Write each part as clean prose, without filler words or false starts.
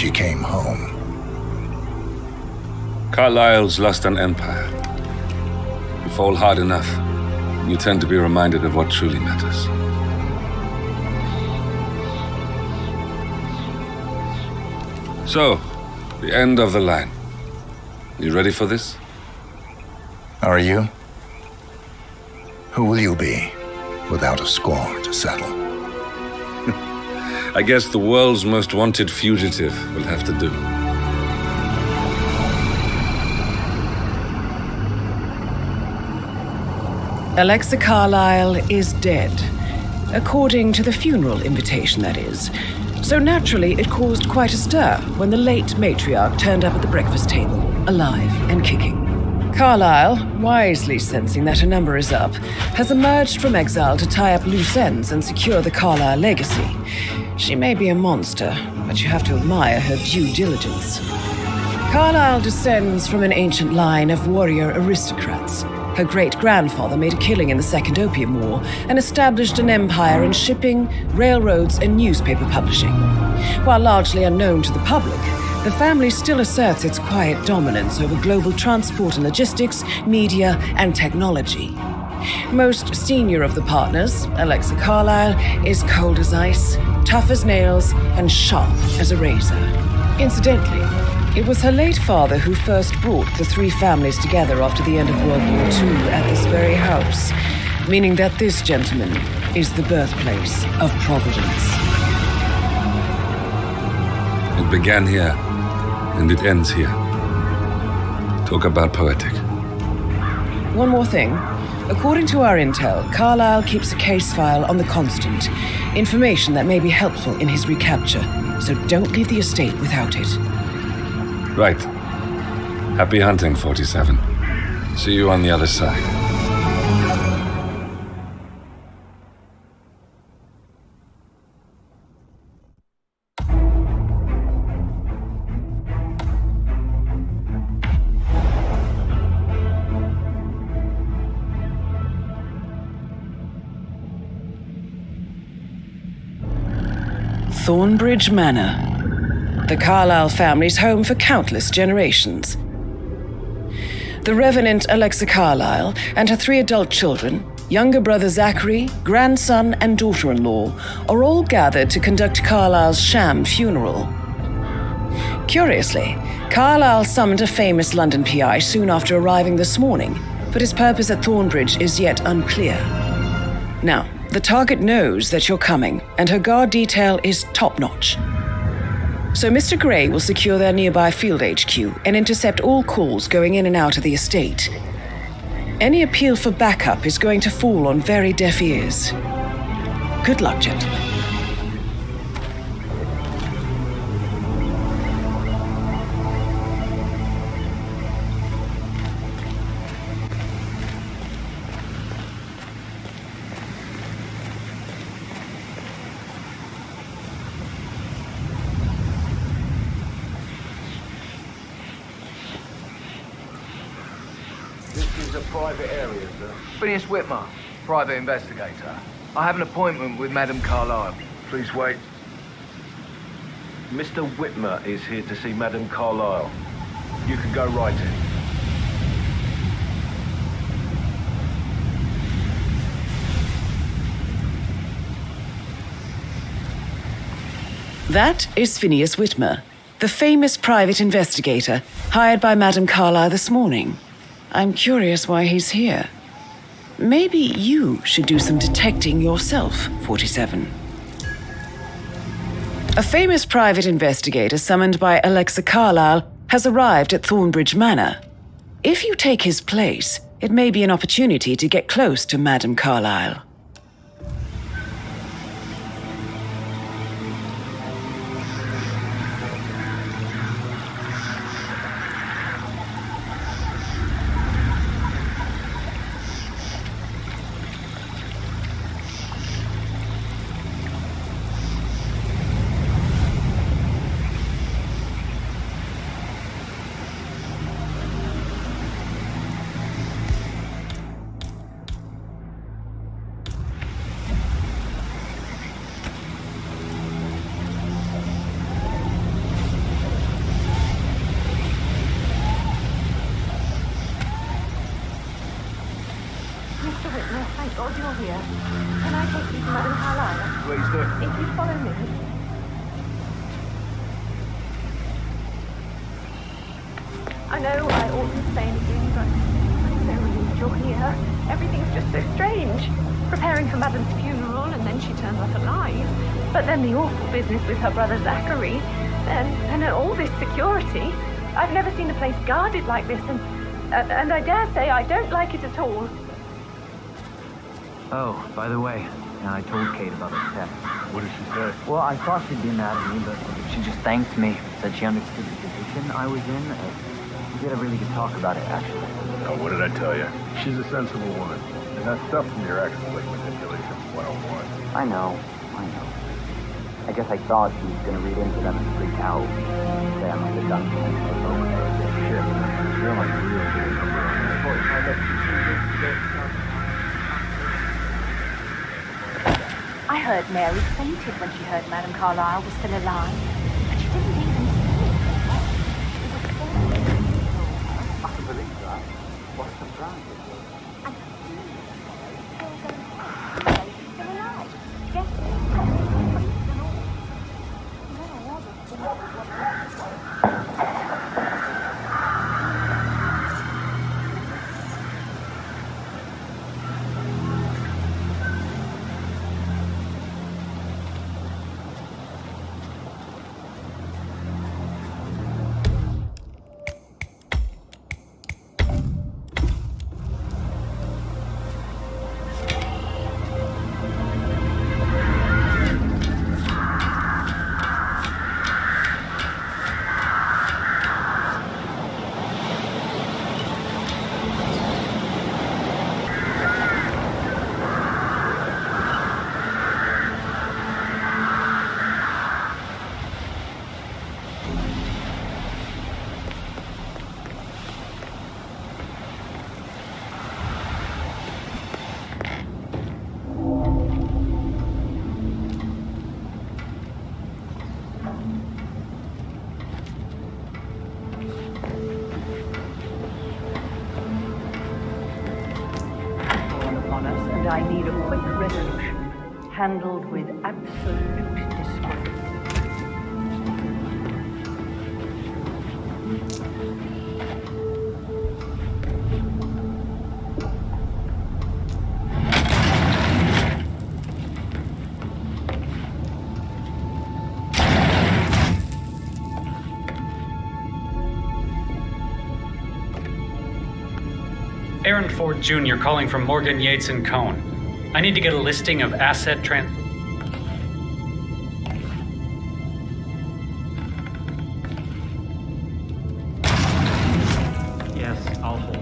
she came home. Carlyle's lost an empire. You fall hard enough, you tend to be reminded of what truly matters. So, the end of the line. You ready for this? Are you? Who will you be, without a score to settle? I guess the world's most wanted fugitive will have to do. Alexa Carlyle is dead. According to the funeral invitation, that is. So naturally, it caused quite a stir when the late matriarch turned up at the breakfast table, alive and kicking. Carlyle, wisely sensing that her number is up, has emerged from exile to tie up loose ends and secure the Carlyle legacy. She may be a monster, but you have to admire her due diligence. Carlyle descends from an ancient line of warrior aristocrats. Her great-grandfather made a killing in the Second Opium War and established an empire in shipping, railroads, and newspaper publishing. While largely unknown to the public, the family still asserts its quiet dominance over global transport and logistics, media, and technology. Most senior of the partners, Alexa Carlyle, is cold as ice, tough as nails, and sharp as a razor. Incidentally, it was her late father who first brought the three families together after the end of World War II at this very house, meaning that this gentleman is the birthplace of Providence. It began here, and it ends here. Talk about poetic. One more thing. According to our intel, Carlyle keeps a case file on the Constant, information that may be helpful in his recapture, so don't leave the estate without it. Right. Happy hunting, 47. See you on the other side. Thornbridge Manor. The Carlyle family's home for countless generations. The Revenant Alexa Carlyle and her 3 adult children, younger brother Zachary, grandson, and daughter-in-law, are all gathered to conduct Carlyle's sham funeral. Curiously, Carlyle summoned a famous London PI soon after arriving this morning, but his purpose at Thornbridge is yet unclear. Now, the target knows that you're coming, and her guard detail is top-notch. So Mr. Gray will secure their nearby field HQ and intercept all calls going in and out of the estate. Any appeal for backup is going to fall on very deaf ears. Good luck, gentlemen. A private area, sir. Phineas Whitmer, private investigator. I have an appointment with Madame Carlyle. Please wait. Mr. Whitmer is here to see Madame Carlyle. You can go right in. That is Phineas Whitmer, the famous private investigator hired by Madame Carlyle this morning. I'm curious why he's here. Maybe you should do some detecting yourself, 47. A famous private investigator summoned by Alexa Carlyle has arrived at Thornbridge Manor. If you take his place, it may be an opportunity to get close to Madame Carlyle. here. Can I take you to Madame Carlyle? Please do. If you follow me. I know I oughtn't say anything, but I'm so relieved you're here. Everything's just so strange. Preparing for Madame's funeral, and then she turns up alive. But then the awful business with her brother Zachary. And all this security. I've never seen a place guarded like this, and I dare say I don't like it at all. Oh, by the way, I told Kate about the test. What did she say? Well, I thought she'd be mad at me, but she just thanked me. Said she understood the position I was in. We had a really good talk about it, actually. Oh, what did I tell you? She's a sensible woman. And that stuff from your ex is like manipulation 101. I know. I guess I thought she was going to read into them and freak out. Say I must have done something to provoke her. Shit. You're like real good number on that. I heard Mary fainted when she heard Madame Carlyle was still alive. But she didn't even say it. It was so I can believe that. What a surprise. And she's still alive. Guess who? I need a quick resolution, handled with absolute discretion. Aaron Ford Jr. calling from Morgan, Yates & Cohn. I need to get a listing of asset Yes, I'll hold.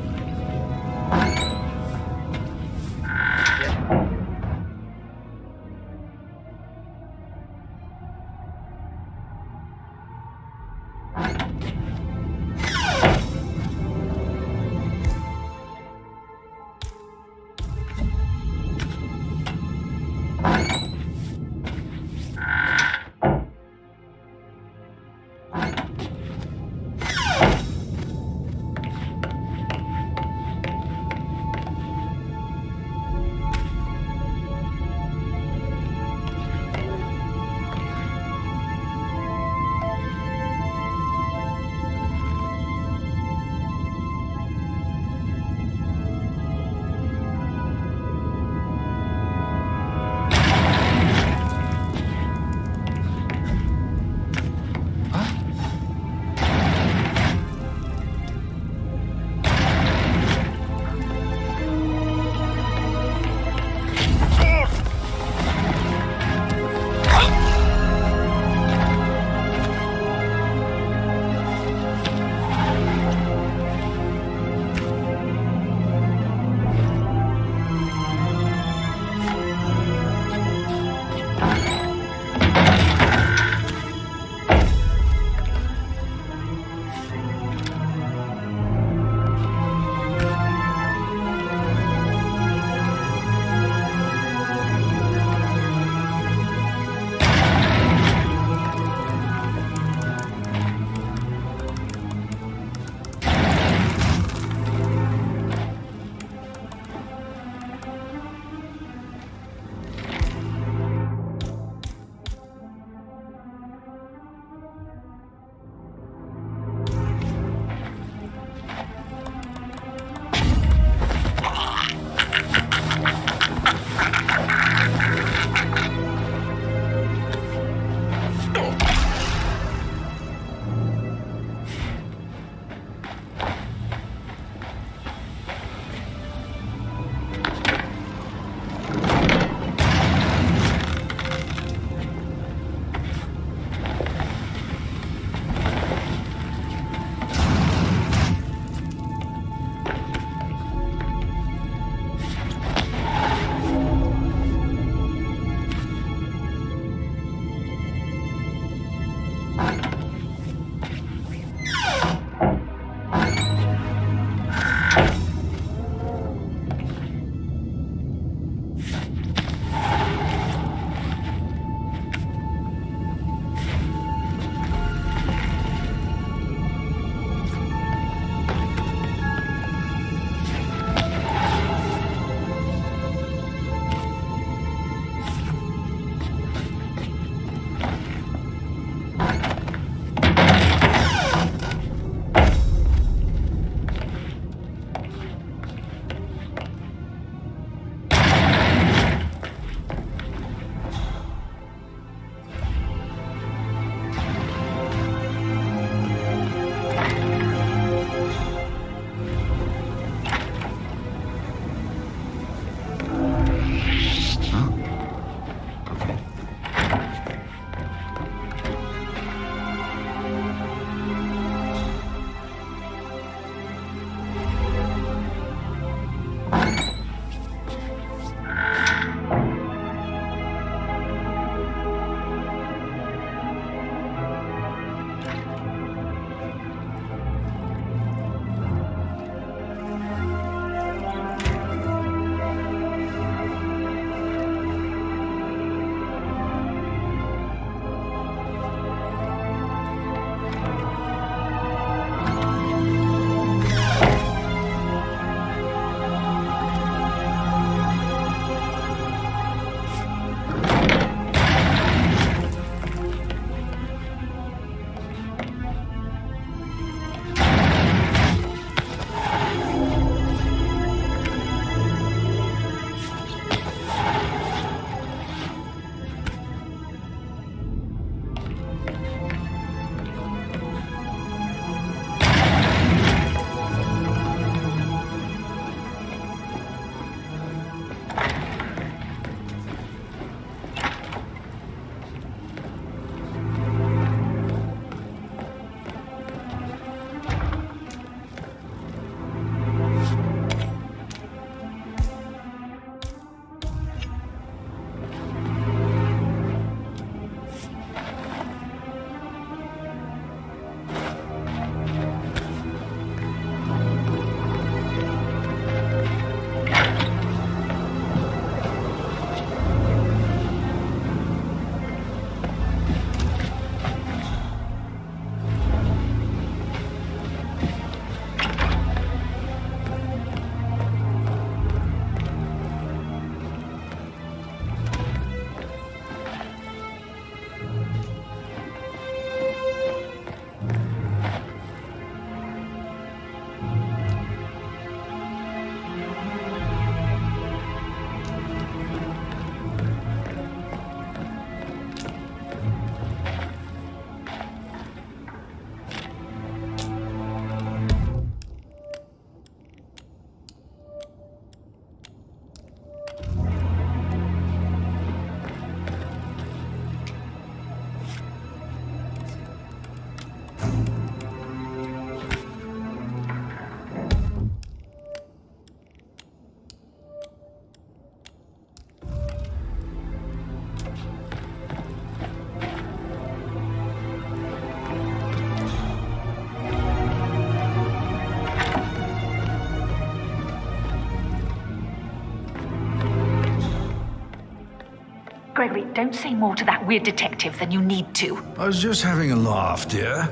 don't say more to that weird detective than you need to. I was just having a laugh, dear.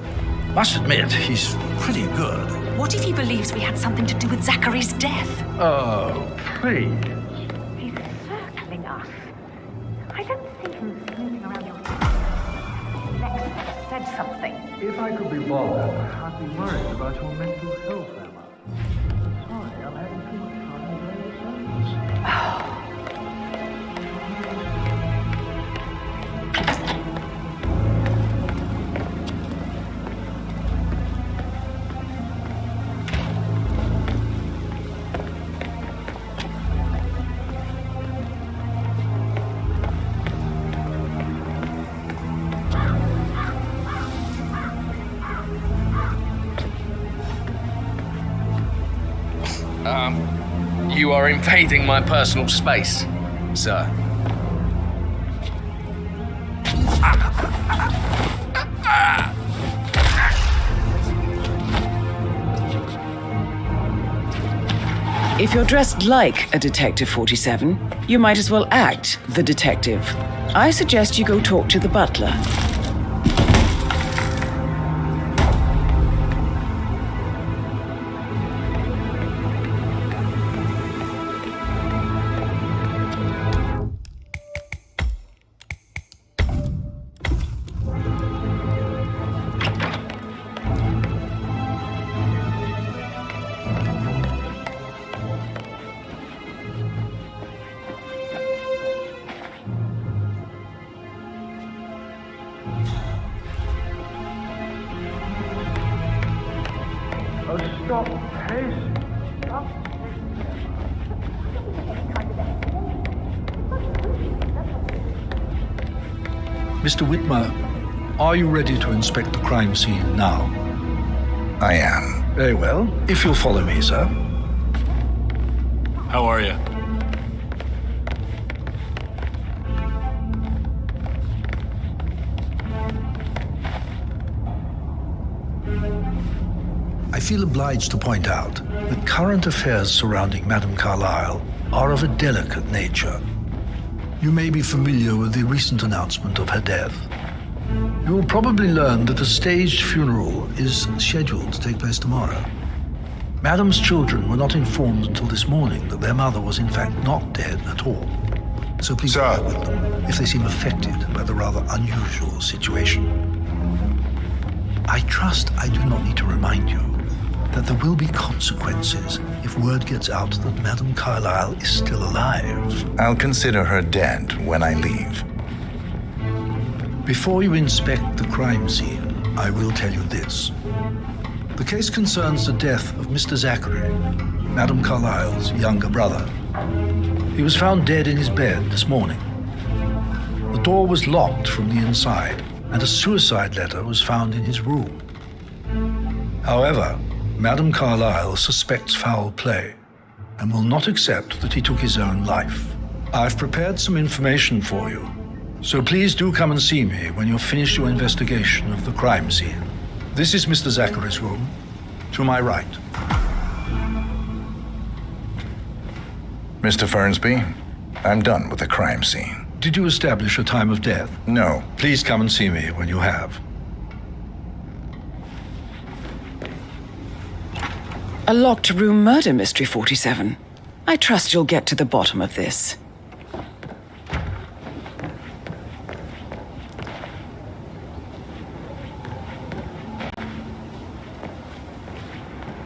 Must admit, he's pretty good. What if he believes we had something to do with Zachary's death? Oh, please. He's circling us. I don't see him snooping around your Lex said something. If I could be bothered, I'd be worried about your mental health, Emma. Sorry, I'm having too much time with relatives. You are invading my personal space, sir. If you're dressed like a Detective 47, you might as well act the detective. I suggest you go talk to the butler. Oh, stop pacing. Stop Mr. Whitmer, are you ready to inspect the crime scene now? I am. Very well. If you'll follow me, sir. How are you? I feel obliged to point out that current affairs surrounding Madame Carlyle are of a delicate nature. You may be familiar with the recent announcement of her death. You will probably learn that a staged funeral is scheduled to take place tomorrow. Madame's children were not informed until this morning that their mother was in fact not dead at all. So please bear with them if they seem affected by the rather unusual situation. I trust I do not need to remind you that there will be consequences if word gets out that Madame Carlyle is still alive. I'll consider her dead when I leave. Before you inspect the crime scene, I will tell you this. The case concerns the death of Mr. Zachary, Madame Carlyle's younger brother. He was found dead in his bed this morning. The door was locked from the inside, and a suicide letter was found in his room. However, Madame Carlyle suspects foul play and will not accept that he took his own life. I've prepared some information for you, so please do come and see me when you've finished your investigation of the crime scene. This is Mr. Zachary's room, to my right. Mr. Fernsby, I'm done with the crime scene. Did you establish a time of death? No. Please come and see me when you have. A locked room murder mystery, 47. I trust you'll get to the bottom of this.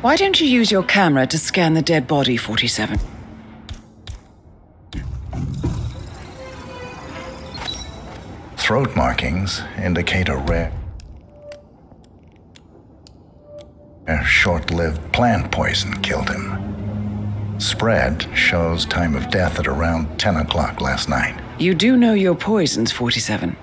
Why don't you use your camera to scan the dead body, 47? Throat markings indicate a rare, short-lived plant poison killed him. Spread shows time of death at around 10 o'clock last night. You do know your poisons, 47.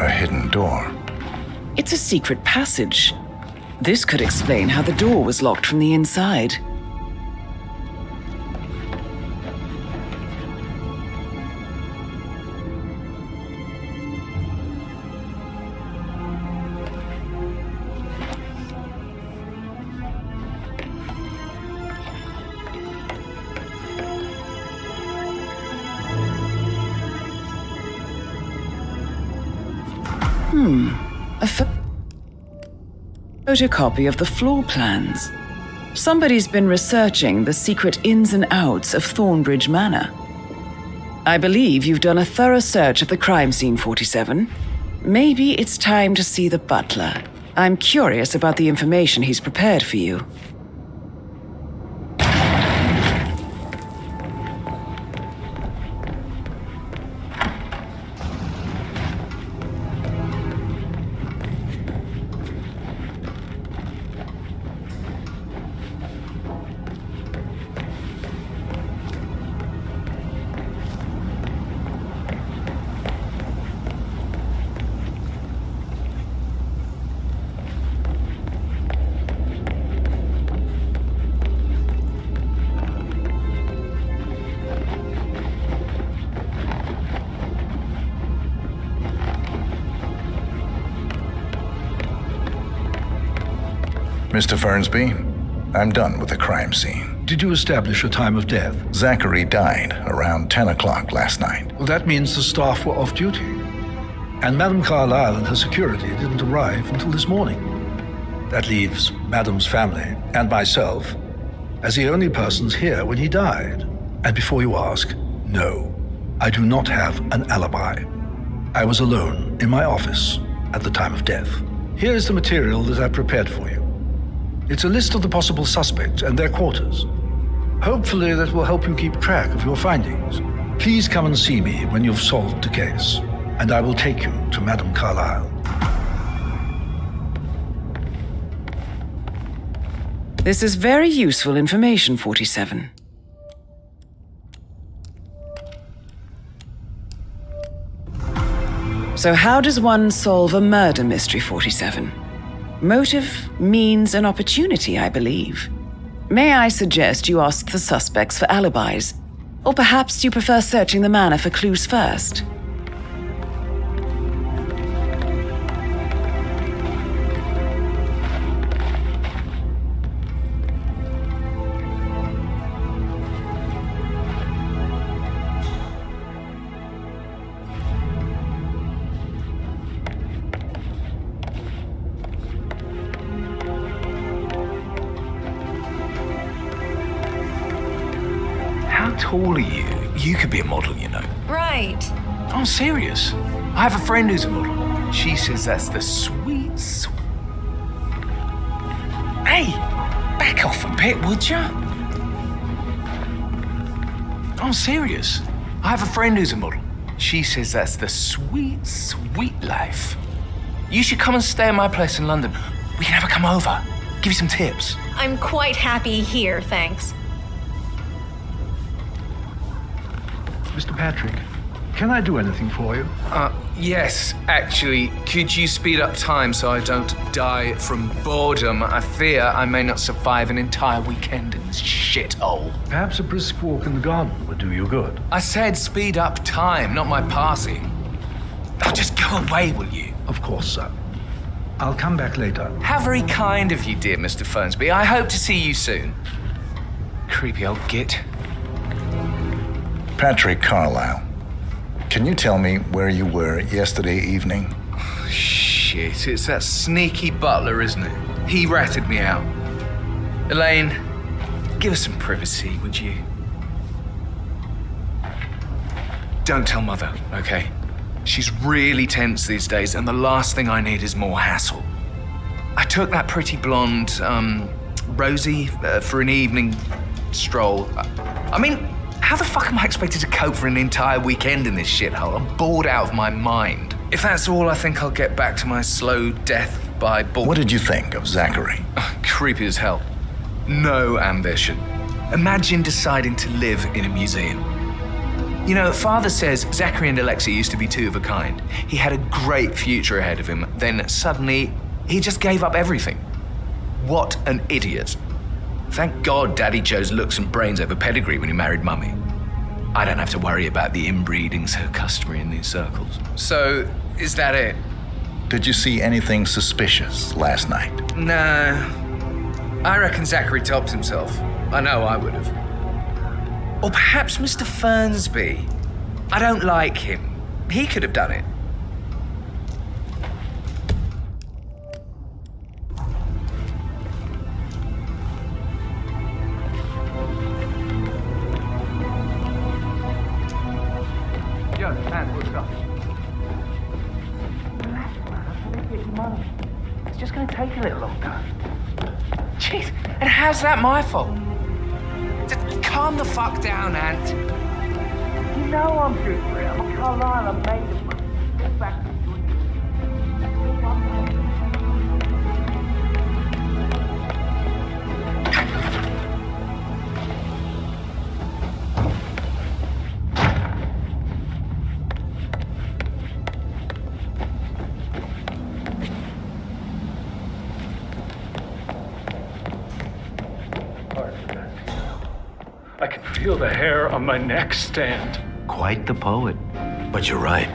a hidden door. It's a secret passage. This could explain how the door was locked from the inside. A photocopy of the floor plans. Somebody's been researching the secret ins and outs of Thornbridge Manor. I believe you've done a thorough search of the crime scene, 47. Maybe it's time to see the butler. I'm curious about the information he's prepared for you. Mr. Fernsby, I'm done with the crime scene. Did you establish a time of death? Zachary died around 10 o'clock last night. Well, that means the staff were off duty. And Madame Carlyle and her security didn't arrive until this morning. That leaves Madame's family and myself as the only persons here when he died. And before you ask, no, I do not have an alibi. I was alone in my office at the time of death. Here is the material that I prepared for you. It's a list of the possible suspects and their quarters. Hopefully that will help you keep track of your findings. Please come and see me when you've solved the case, and I will take you to Madame Carlyle. This is very useful information, 47. So how does one solve a murder mystery, 47? Motive, means, and opportunity, I believe. May I suggest you ask the suspects for alibis? Or perhaps you prefer searching the manor for clues first? How tall are you? You could be a model, you know. Right. I'm serious. I have a friend who's a model. She says that's the sweet. Hey, back off a bit, would ya? I'm serious. I have a friend who's a model. She says that's the sweet life. You should come and stay at my place in London. We can have her come over. Give you some tips. I'm quite happy here, thanks. Mr. Patrick, can I do anything for you? Yes, actually. Could you speed up time so I don't die from boredom? I fear I may not survive an entire weekend in this shithole. Perhaps a brisk walk in the garden would do you good. I said speed up time, not my passing. Now just go away, will you? Of course, sir. I'll come back later. How very kind of you, dear Mr. Fernsby. I hope to see you soon. Creepy old git. Patrick Carlyle, can you tell me where you were yesterday evening? Oh, shit, it's that sneaky butler, isn't it? He ratted me out. Elaine, give us some privacy, would you? Don't tell Mother, okay? She's really tense these days, and the last thing I need is more hassle. I took that pretty blonde, Rosie, for an evening stroll. I mean, how the fuck am I expected to cope for an entire weekend in this shithole? I'm bored out of my mind. If that's all, I think I'll get back to my slow death by boredom. What did you think of Zachary? Creepy as hell. No ambition. Imagine deciding to live in a museum. You know, Father says Zachary and Alexei used to be two of a kind. He had a great future ahead of him, then suddenly he just gave up everything. What an idiot. Thank God Daddy chose looks and brains over pedigree when he married Mummy. I don't have to worry about the inbreeding so customary in these circles. So, is that it? Did you see anything suspicious last night? No. I reckon Zachary topped himself. I know I would have. Or perhaps Mr. Fernsby. I don't like him. He could have done it. Yo, man, what's up? It's just gonna take a little longer. Jeez, and how's that my fault? Just calm the fuck down, Ant. You know I'm good for it. I'm a Carlisle. I'm made of money. Get back to I can feel the hair on my neck stand. Quite the poet. But you're right.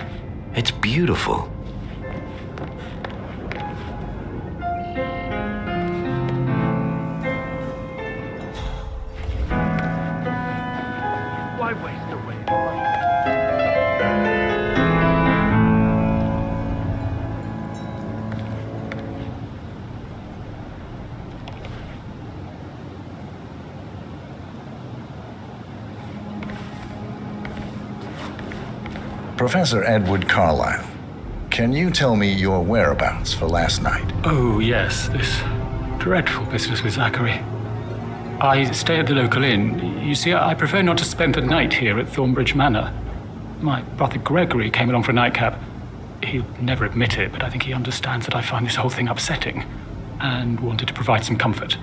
It's beautiful. why waste away? Professor Edward Carlisle, can you tell me your whereabouts for last night? Oh, yes, this dreadful business with Zachary. I stay at the local inn. You see, I prefer not to spend the night here at Thornbridge Manor. My brother Gregory came along for a nightcap. He'll never admit it, but I think he understands that I find this whole thing upsetting and wanted to provide some comfort.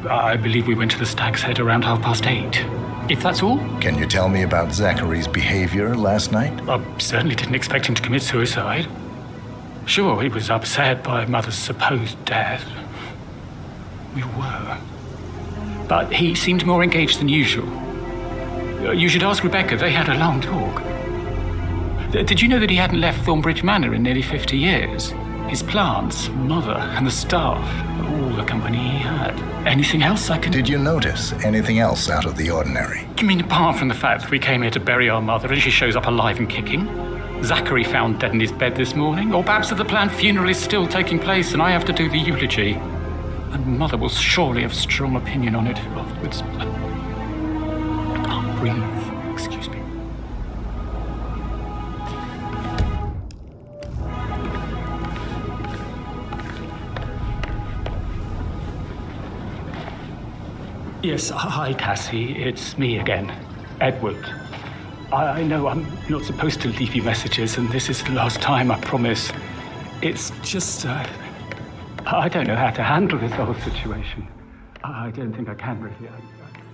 I believe we went to the Stag's Head around 8:30. If that's all? Can you tell me about Zachary's behavior last night? I certainly didn't expect him to commit suicide. Sure, he was upset by Mother's supposed death. We were. But he seemed more engaged than usual. You should ask Rebecca. They had a long talk. Did you know that he hadn't left Thornbridge Manor in nearly 50 years? His plants, Mother, and the staff, all the company he had. Anything else I can... Did you notice anything else out of the ordinary? You mean apart from the fact that we came here to bury our mother and she shows up alive and kicking? Zachary found dead in his bed this morning? Or perhaps that the planned funeral is still taking place and I have to do the eulogy? And Mother will surely have strong opinion on it afterwards. I can't breathe. Excuse me. Yes, hi, Cassie. It's me again, Edward. I know I'm not supposed to leave you messages, and this is the last time, I promise. It's just, I don't know how to handle this whole situation. I don't think I can really.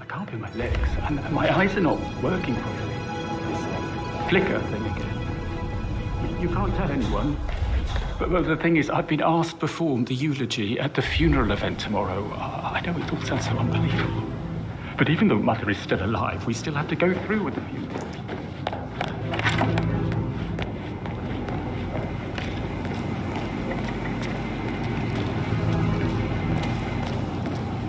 I can't feel my legs, and my eyes are not working properly. This flicker thing again. You can't tell anyone. But the thing is, I've been asked to perform the eulogy at the funeral event tomorrow. I know it all sounds so unbelievable. But even though Mother is still alive, we still have to go through with the funeral.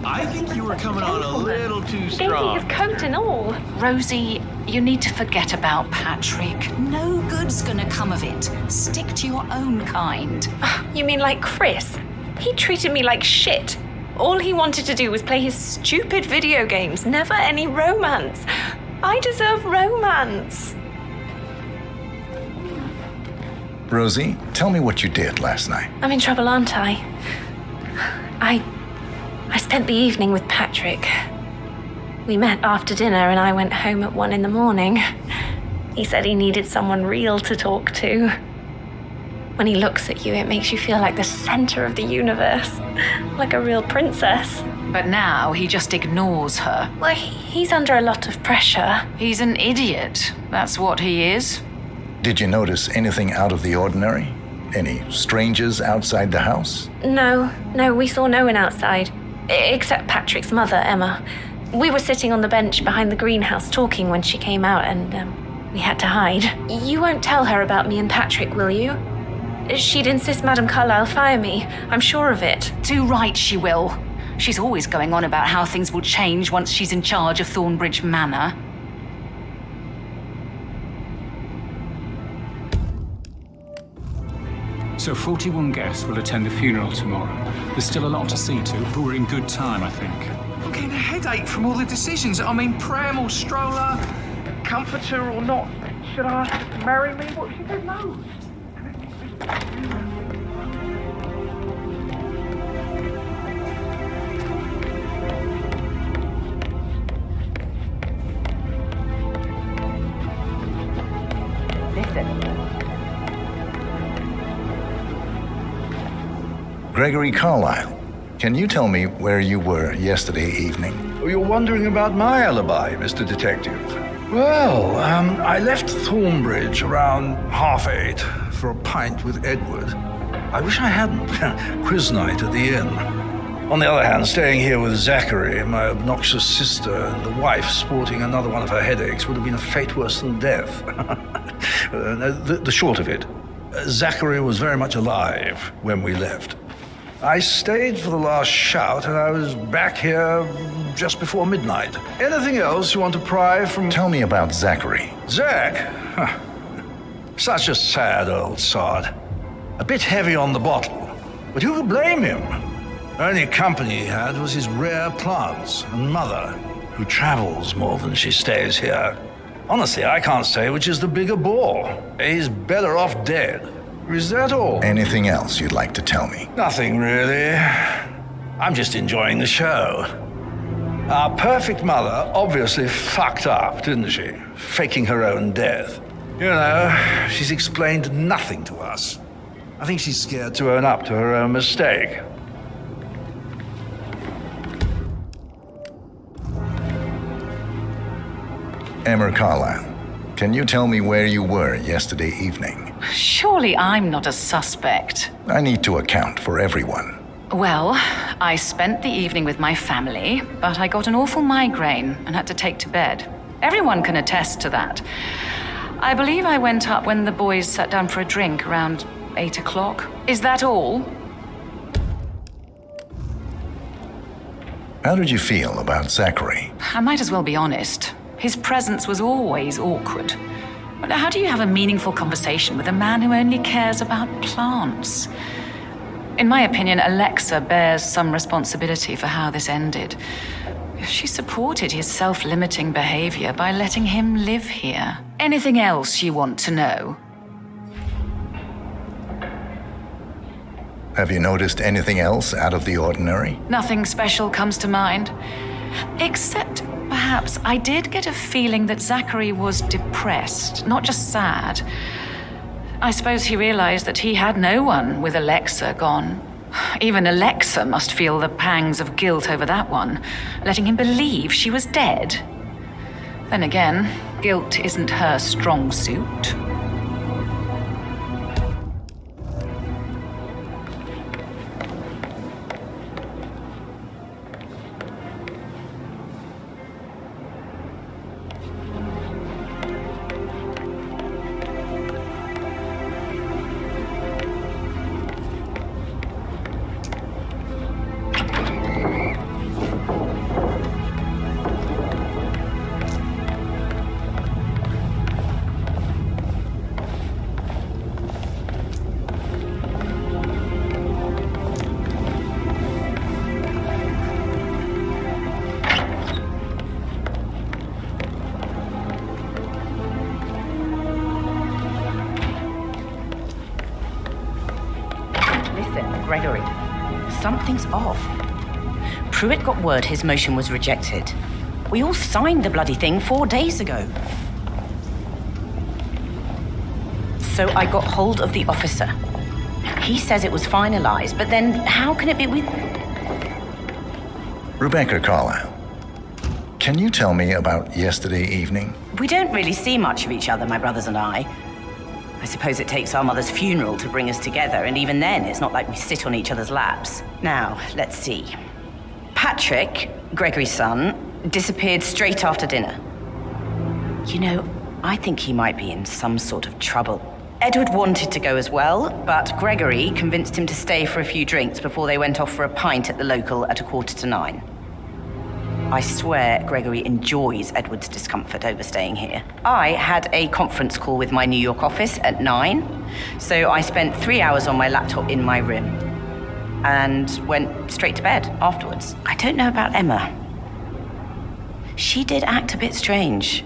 I think you were coming on a little too strong. His coat and all. Rosie, you need to forget about Patrick. No good's gonna come of it. Stick to your own kind. You mean like Chris? He treated me like shit. All he wanted to do was play his stupid video games, never any romance. I deserve romance. Rosie, tell me what you did last night. I'm in trouble, aren't I? I spent the evening with Patrick. We met after dinner and I went home at 1 a.m. He said he needed someone real to talk to. When he looks at you, it makes you feel like the center of the universe, like a real princess. But now he just ignores her. Well, he's under a lot of pressure. He's an idiot. That's what he is. Did you notice anything out of the ordinary? Any strangers outside the house? No, we saw no one outside. Except Patrick's mother, Emma. We were sitting on the bench behind the greenhouse talking when she came out, and we had to hide. You won't tell her about me and Patrick, will you? She'd insist Madame Carlyle fire me. I'm sure of it. Too right she will. She's always going on about how things will change once she's in charge of Thornbridge Manor. So 41 guests will attend the funeral tomorrow. There's still a lot to see to, but we're in good time, I think. I'm getting a headache from all the decisions. I mean, pram or stroller, comforter or not. Should I ask her to marry me? What if she says no? Gregory Carlyle, can you tell me where you were yesterday evening? Oh, you're wondering about my alibi, Mr. Detective. Well, I left Thornbridge around 8:30 for a pint with Edward. I wish I hadn't. Quiz night at the inn. On the other hand, staying here with Zachary, my obnoxious sister, and the wife sporting another one of her headaches would have been a fate worse than death. The short of it, Zachary was very much alive when we left. I stayed for the last shout, and I was back here just before midnight. Anything else you want to pry from... Tell me about Zachary. Zach? Huh. Such a sad old sod. A bit heavy on the bottle, but who could blame him? Only company he had was his rare plants and mother, who travels more than she stays here. Honestly, I can't say which is the bigger bore. He's better off dead. Is that all? Anything else you'd like to tell me? Nothing really. I'm just enjoying the show. Our perfect mother obviously fucked up, didn't she? Faking her own death. You know, she's explained nothing to us. I think she's scared to own up to her own mistake. Emma Carlyle, can you tell me where you were yesterday evening? Surely I'm not a suspect. I need to account for everyone. Well, I spent the evening with my family, but I got an awful migraine and had to take to bed. Everyone can attest to that. I believe I went up when the boys sat down for a drink around 8 o'clock. Is that all? How did you feel about Zachary? I might as well be honest. His presence was always awkward. But how do you have a meaningful conversation with a man who only cares about plants? In my opinion, Alexa bears some responsibility for how this ended. She supported his self-limiting behavior by letting him live here. Anything else you want to know? Have you noticed anything else out of the ordinary? Nothing special comes to mind. Except, perhaps, I did get a feeling that Zachary was depressed, not just sad. I suppose he realized that he had no one with Alexa gone. Even Alexa must feel the pangs of guilt over that one, letting him believe she was dead. Then again, guilt isn't her strong suit. Gregory, something's off. Pruitt got word his motion was rejected. We all signed the bloody thing 4 days ago. So I got hold of the officer. He says it was finalized, but then how can it be with... Rebecca Carlyle, can you tell me about yesterday evening? We don't really see much of each other, my brothers and I. I suppose it takes our mother's funeral to bring us together, and even then, it's not like we sit on each other's laps. Now, let's see. Patrick, Gregory's son, disappeared straight after dinner. You know, I think he might be in some sort of trouble. Edward wanted to go as well, but Gregory convinced him to stay for a few drinks before they went off for a pint at the local at 9:15. I swear Gregory enjoys Edward's discomfort over staying here. I had a conference call with my New York office at 9, so I spent 3 hours on my laptop in my room and went straight to bed afterwards. I don't know about Emma. She did act a bit strange.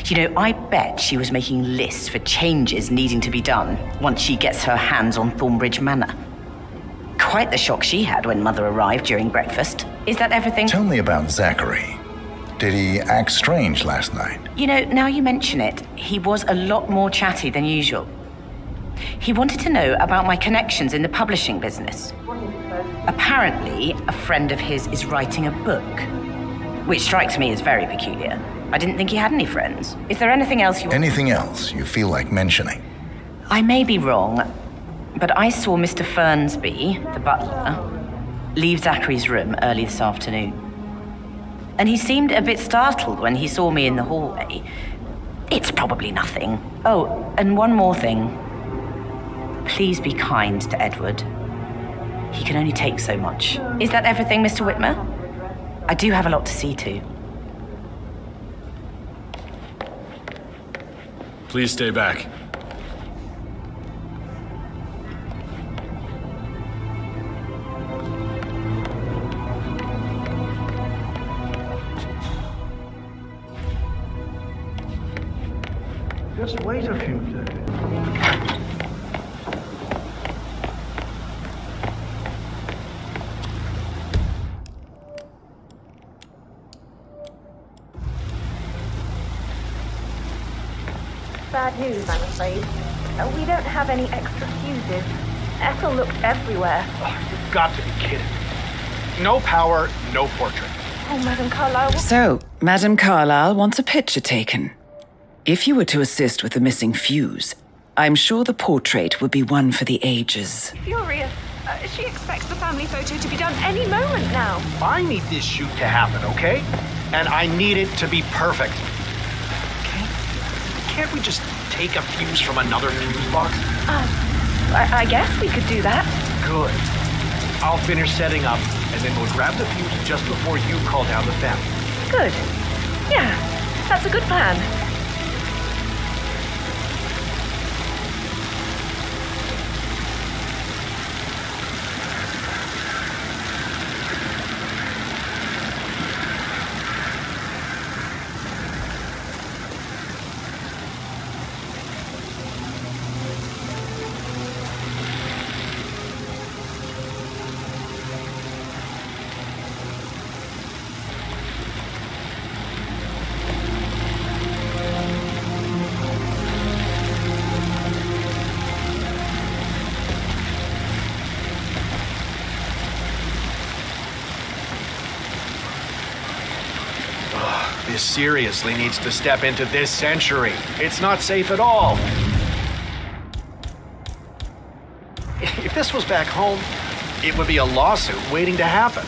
You know, I bet she was making lists for changes needing to be done once she gets her hands on Thornbridge Manor. Quite the shock she had when Mother arrived during breakfast. Is that everything? Tell me about Zachary. Did he act strange last night? You know, now you mention it, he was a lot more chatty than usual. He wanted to know about my connections in the publishing business. Apparently, a friend of his is writing a book, which strikes me as very peculiar. I didn't think he had any friends. Is there anything else you... Anything else you feel like mentioning? I may be wrong, but I saw Mr. Fernsby, the butler, leave Zachary's room early this afternoon. And he seemed a bit startled when he saw me in the hallway. It's probably nothing. Oh, and one more thing. Please be kind to Edward. He can only take so much. Is that everything, Mr. Whitmer? I do have a lot to see to. Please stay back. Just wait a few days. Bad news, I'm afraid. We don't have any extra fuses. Ethel looked everywhere. Oh, you've got to be kidding. No power, no portrait. Oh, Madame Carlyle. So, Madame Carlyle wants a picture taken. If you were to assist with the missing fuse, I'm sure the portrait would be one for the ages. Furious. She expects the family photo to be done any moment now. I need this shoot to happen, okay? And I need it to be perfect. Can't we just take a fuse from another fuse box? I guess we could do that. Good. I'll finish setting up, and then we'll grab the fuse just before you call down the family. Good. Yeah, that's a good plan. This seriously needs to step into this century. It's not safe at all. If this was back home, it would be a lawsuit waiting to happen.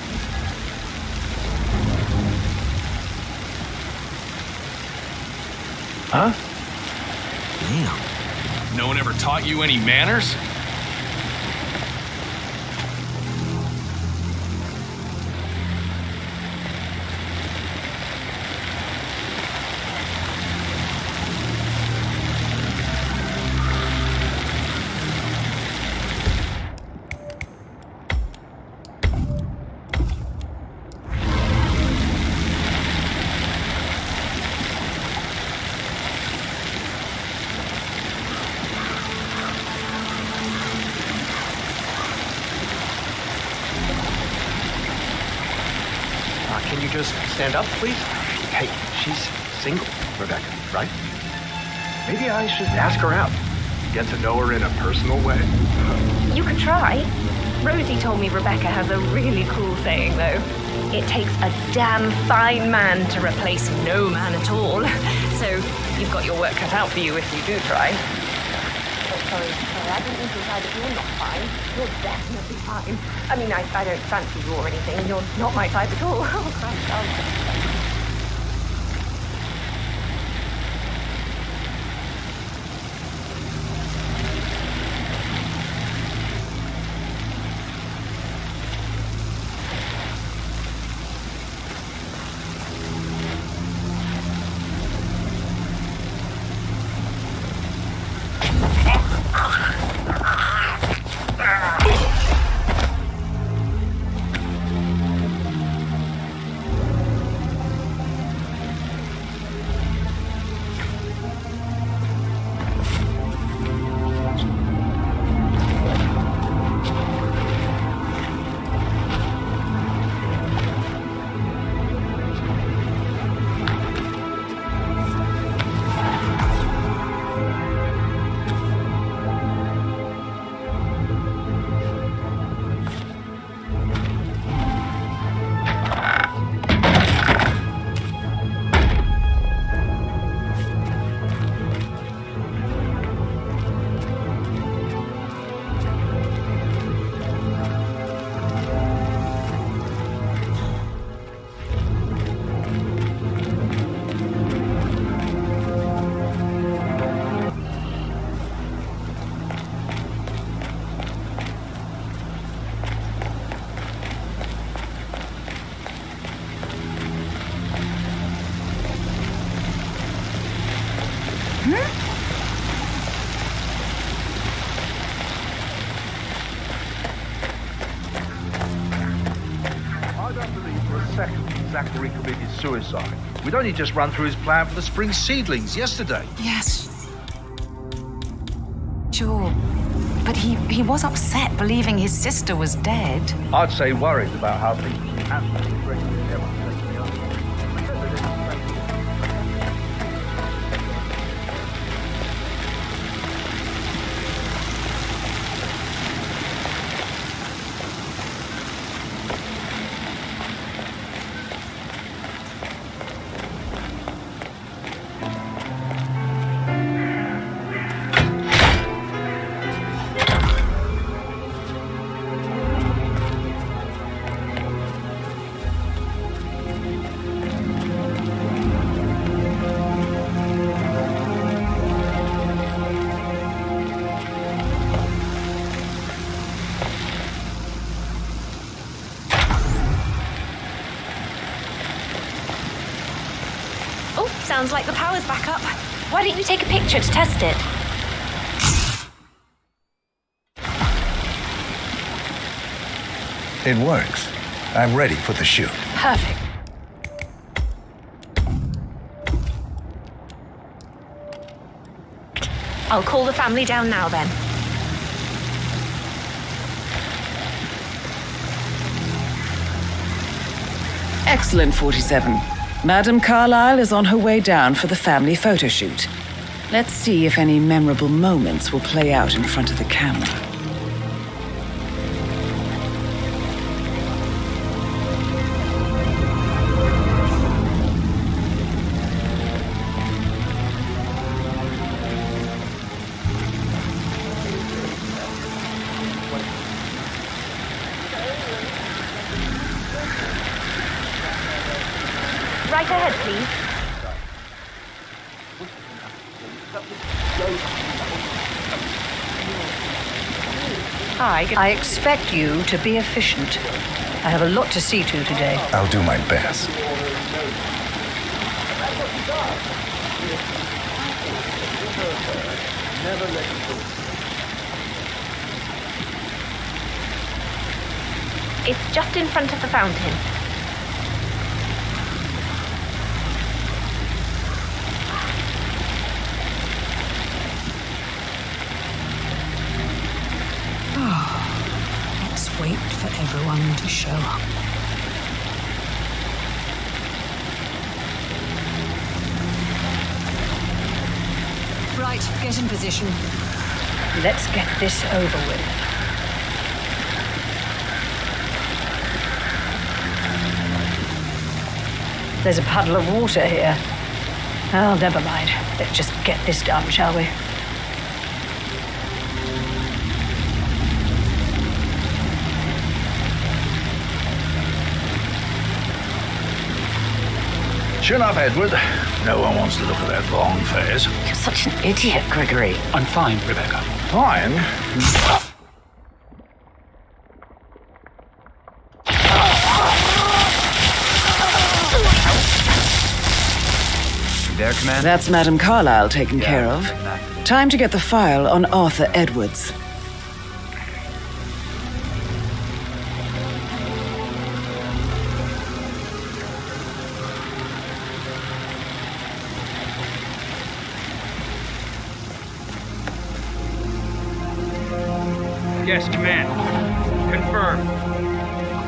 Huh? Damn. No one ever taught you any manners? Can you just stand up, please? Hey, she's single, Rebecca, right? Maybe I should ask her out. Get to know her in a personal way. You could try. Rosie told me Rebecca has a really cool saying, though. It takes a damn fine man to replace no man at all. So you've got your work cut out for you if you do try. Oh, sorry, I didn't mean to imply that you're not fine. You're definitely fine. I mean, I don't fancy you or anything. You're not my type at all. Oh, Christ, Zachary committed suicide. We'd only just run through his plan for the spring seedlings yesterday. Yes. Sure. But he was upset believing his sister was dead. I'd say worried about how things can happen. Sounds like the power's back up. Why don't you take a picture to test it? It works. I'm ready for the shoot. Perfect. I'll call the family down now then. Excellent, 47. Madame Carlyle is on her way down for the family photo shoot. Let's see if any memorable moments will play out in front of the camera. Right ahead, please. I expect you to be efficient. I have a lot to see to today. I'll do my best. It's just in front of the fountain. Let's wait for everyone to show up. Right, get in position. Let's get this over with. There's a puddle of water here. Oh, never mind. Let's just get this done, shall we? Chin up, Edward. No one wants to look at that long face. You're such an idiot, Gregory. I'm fine, Rebecca. Fine? You there, Commander? That's Madame Carlyle taken care of. Time to get the file on Arthur Edwards. Yes, command. Confirmed.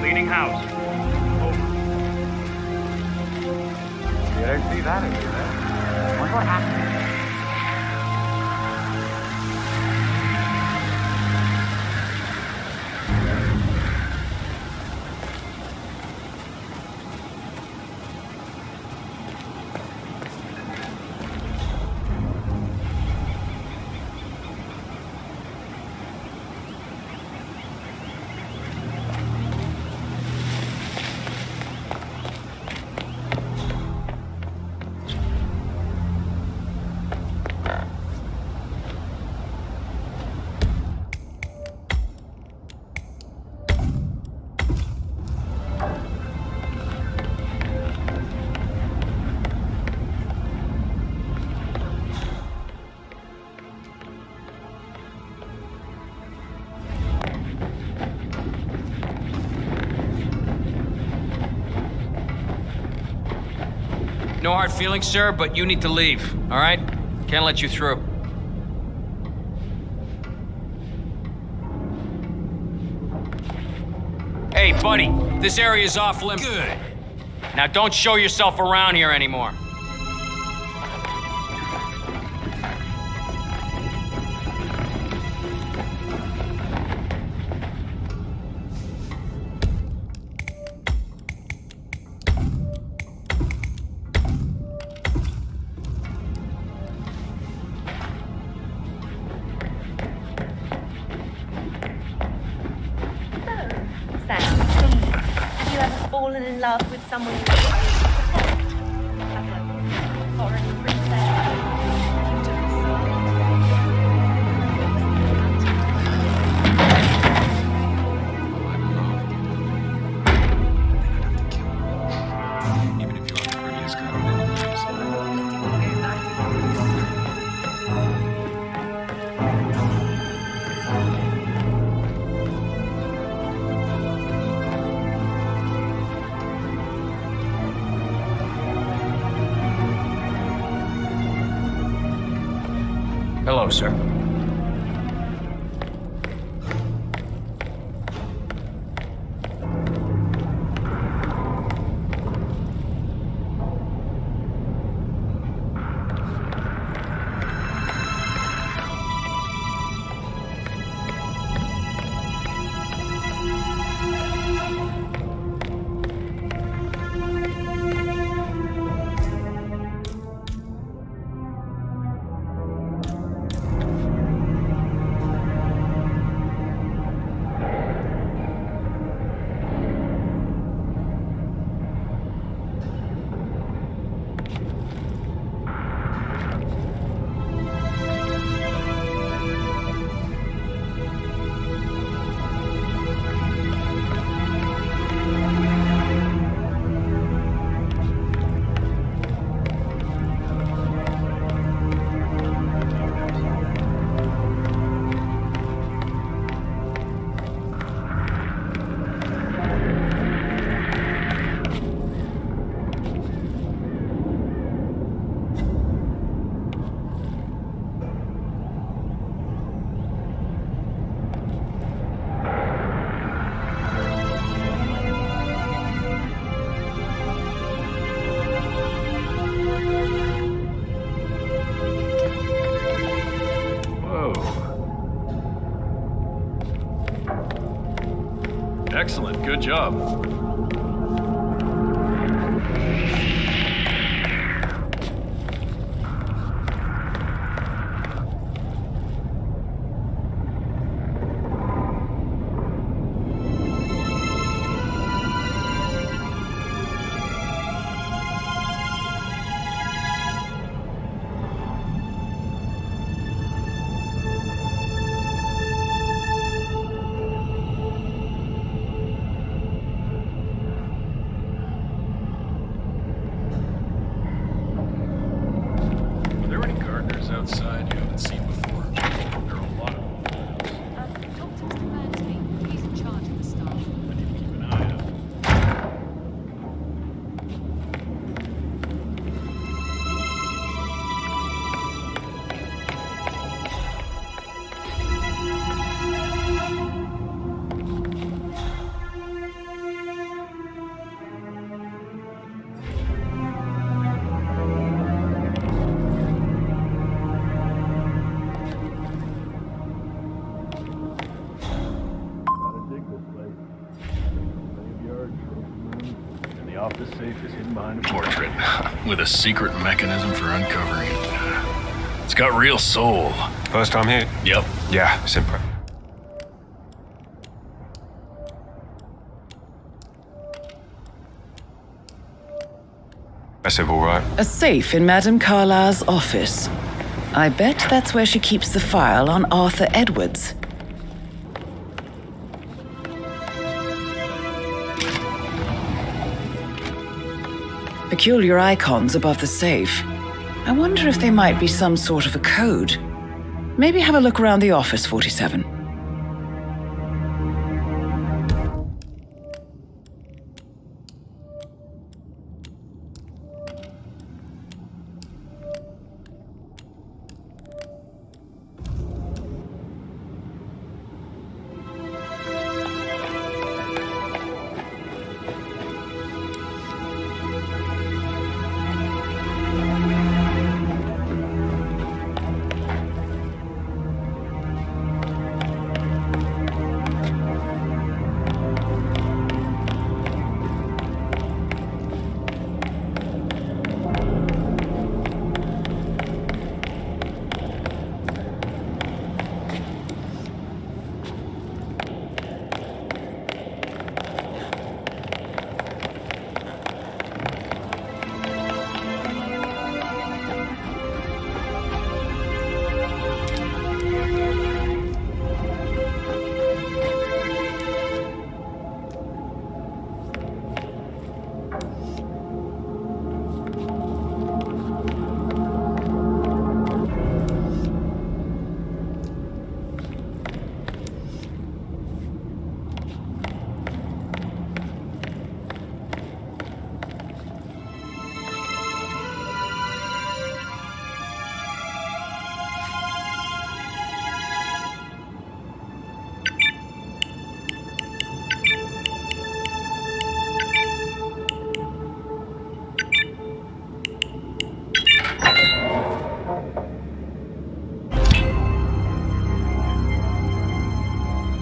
Cleaning house. Over. You don't see that over there. Wonder what happened. No hard feelings, sir, but you need to leave, all right? Can't let you through. Hey, buddy, this area is off limits. Good. Now don't show yourself around here anymore. Have you ever fallen in love with someone you protect? Like a foreign princess? Hello, sir. Excellent. Good job. find a portrait with a secret mechanism for uncovering it. It's got real soul. First time here? Yep. Yeah, it's impressive. All right. A safe in Madame Carlyle's office. I bet that's where she keeps the file on Arthur Edwards. Peculiar icons above the safe. I wonder if they might be some sort of a code. Maybe have a look around the office, 47.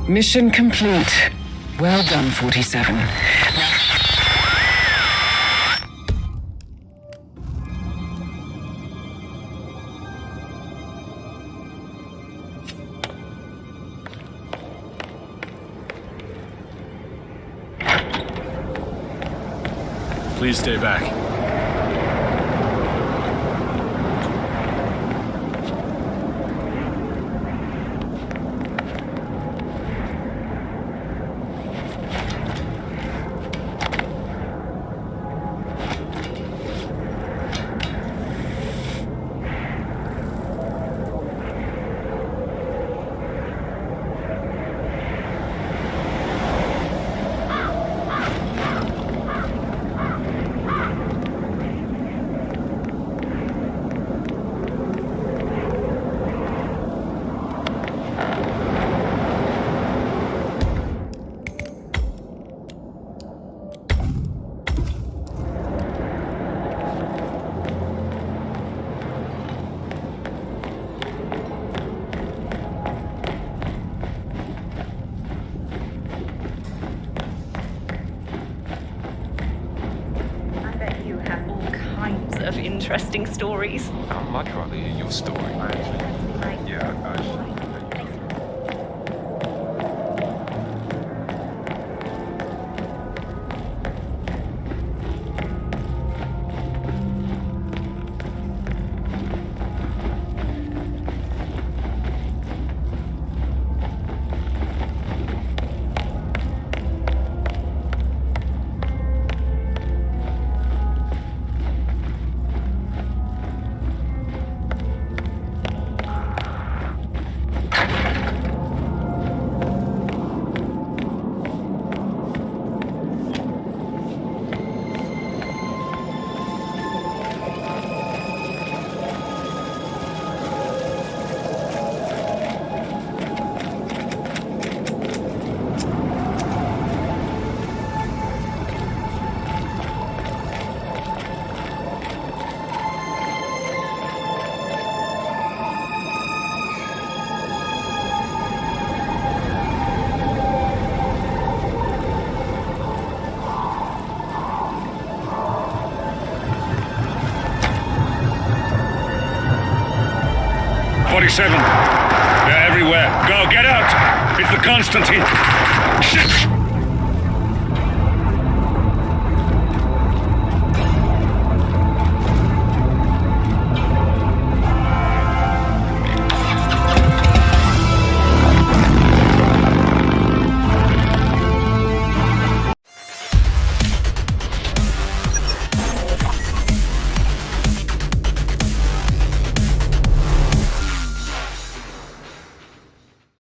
Mission complete. Well done, 47. Please stay back. Interesting stories. I'd much rather hear your story. 47. They're everywhere. Go, get out! It's the Constantine. Shit!